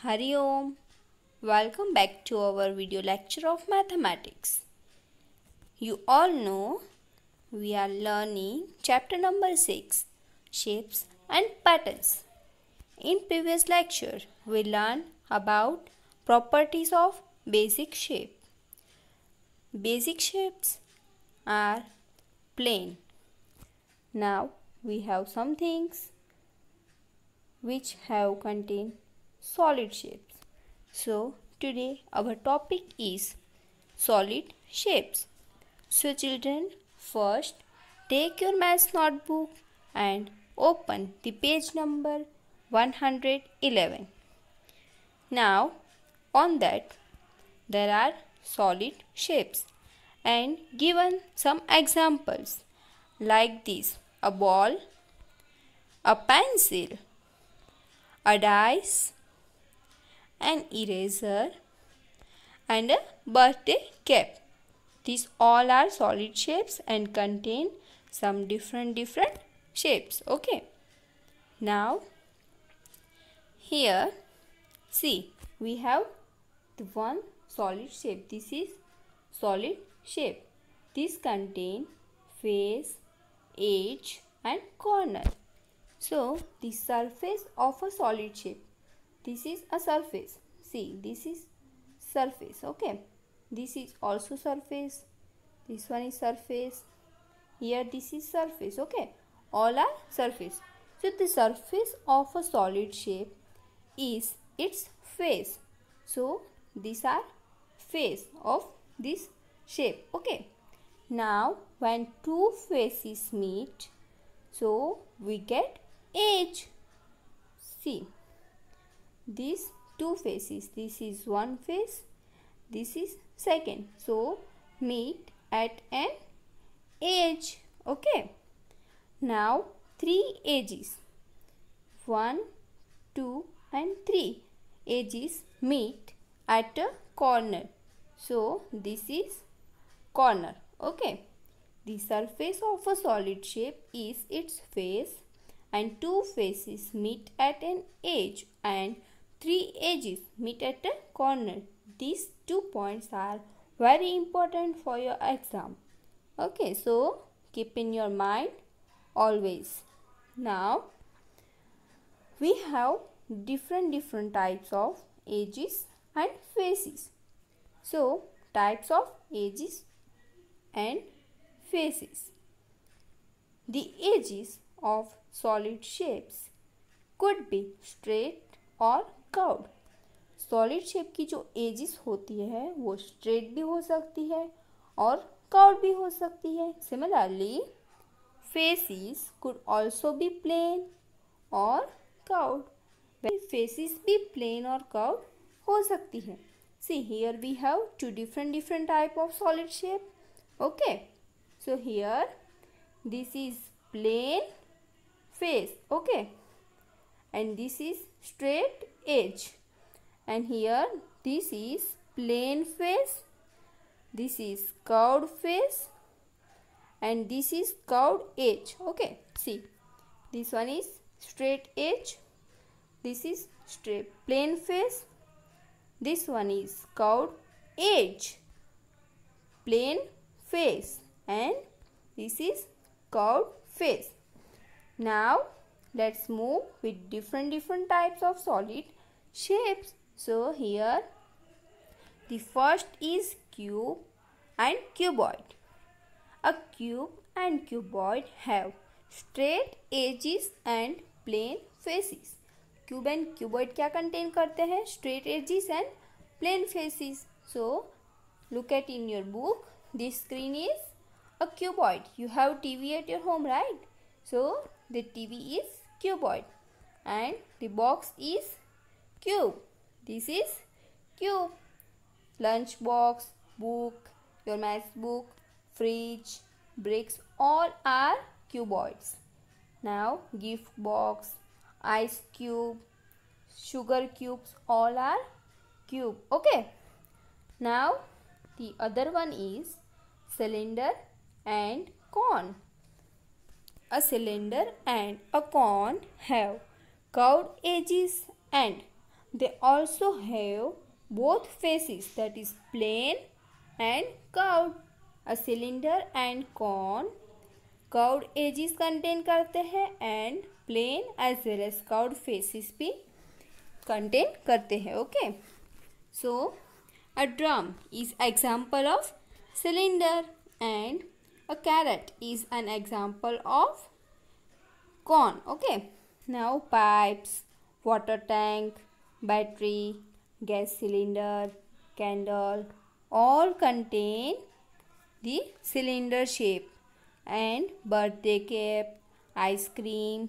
Hari Om. Welcome back to our video lecture of mathematics. You all know we are learning chapter number 6, shapes and patterns. In previous lecture, we learned about properties of basic shape. Basic shapes are plane. Now we have some things which have contained solid shapes. So today our topic is solid shapes. So children, first take your maths notebook and open the page number 111. Now on that there are solid shapes and given some examples like this: a ball, a pencil, a dice, an eraser and a birthday cap. These all are solid shapes and contain some different shapes. Okay. Now here see, we have the one solid shape. This is solid shape. This contain face, edge and corner. So the surface of a solid shape, this is a surface. See, this is surface. Okay, this is also surface. This one is surface. Here this is surface. Okay, all are surface. So the surface of a solid shape is its face. So these are face of this shape. Okay, now when two faces meet, so we get edge. See, these two faces, this is one face, this is second, so meet at an edge. Okay, now three edges, 1, 2 and 3 edges meet at a corner, so this is corner. Okay, the surface of a solid shape is its face and two faces meet at an edge and three edges meet at a corner. These 2 points are very important for your exam. Okay, so keep in your mind always. Now we have different types of edges and faces. So types of edges and faces. The edges of solid shapes could be straight or curved. Solid shape की जो edges होती है वो straight भी हो सकती है और कर्व्ड भी हो सकती है. Similarly faces could also be plane और कर्व्ड. फेसेस भी प्लेन और कर्व्ड हो सकती है. See here we have two different type of solid shape. Okay, so here this is plane face. Okay, and this is straight edge, and here this is plain face, this is curved face and this is curved edge. Okay, see, this one is straight edge, this is straight plain face, this one is curved edge, plain face and this is curved face. Now let's move with different types of solid shapes. So here the first is cube and cuboid. A cube and cuboid have straight edges and plain faces. Cube and cuboid क्या contain करते हैं? Straight edges and plain faces. So look at in your book. This screen is a cuboid. You have TV at your home, right? So the TV is cuboid and the box is cube. This is cube. Lunch box, book, your math book, fridge, bricks, all are cuboids. Now gift box, ice cube, sugar cubes, all are cube. Okay. Now the other one is cylinder and cone. A cylinder and a cone have curved edges and they also have both faces, that is plane and curved. A cylinder and cone curved edges contain करते हैं and plane as well as curved faces भी contain करते हैं. Okay, so a drum is example of cylinder and a carrot is an example of corn. Okay, now pipes, water tank, battery, gas cylinder, candle all contain the cylinder shape, and birthday cake, ice cream,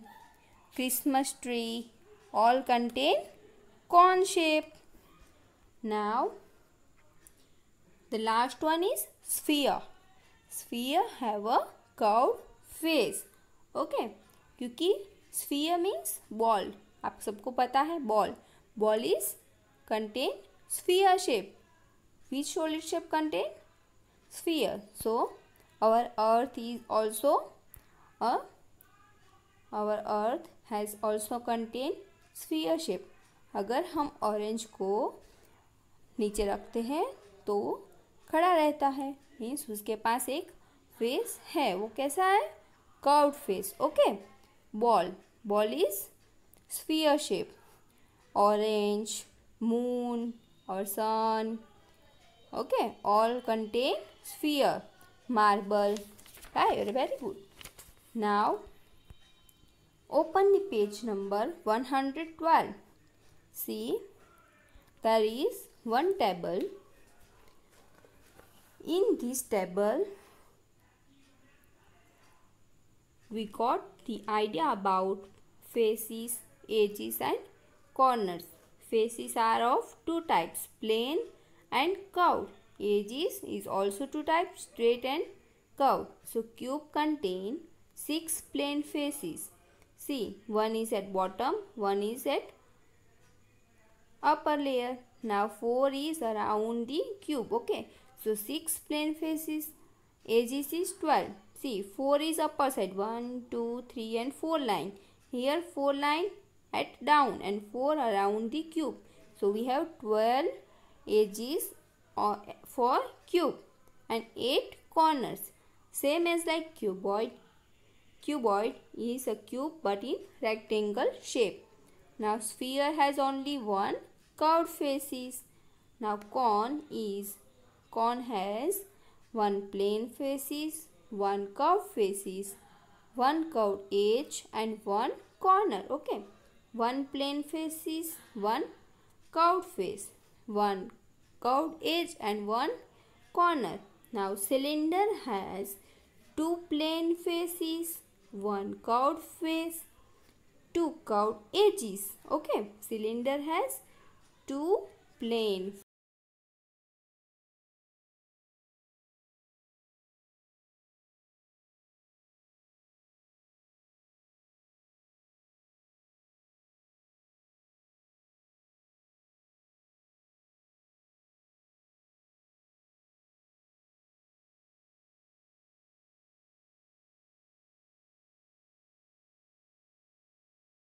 Christmas tree all contain cone shape. Now the last one is sphere. Sphere have a curved face. Okay, क्योंकि sphere means ball. आप सबको पता है ball. Ball is contain sphere shape. Which solid shape contain sphere? So our earth has also contain sphere shape. अगर हम orange को नीचे रखते हैं तो खड़ा रहता है, मीन्स उसके पास एक फेस है. वो कैसा है? Curved face. Okay, ball is sphere shape. Orange, moon और सन, okay, all contain sphere. Marble, right? Very good. Now open the page number 112. See, there is one table. In this table we got the idea about faces, edges and corners. Faces are of two types, plain and curved. Edges is also two types, straight and curved. So cube contain 6 plain faces. See, one is at bottom, one is at upper layer. Now 4 is around the cube. Okay, so 6 plain faces. Edges is 12. See, 4 is upper side, 1, 2, 3 and 4 line. Here 4 line at down and 4 around the cube. So we have 12 edges for cube and 8 corners, same as like cuboid. Cuboid is a cube but in rectangle shape. Now sphere has only one curved faces. Now cone has one plain faces, one curved faces, one curved edge and one corner. Okay, one plain faces, one curved face, one curved edge and one corner. Now cylinder has 2 plain faces, one curved face, 2 curved edges. Okay, cylinder has 2 plain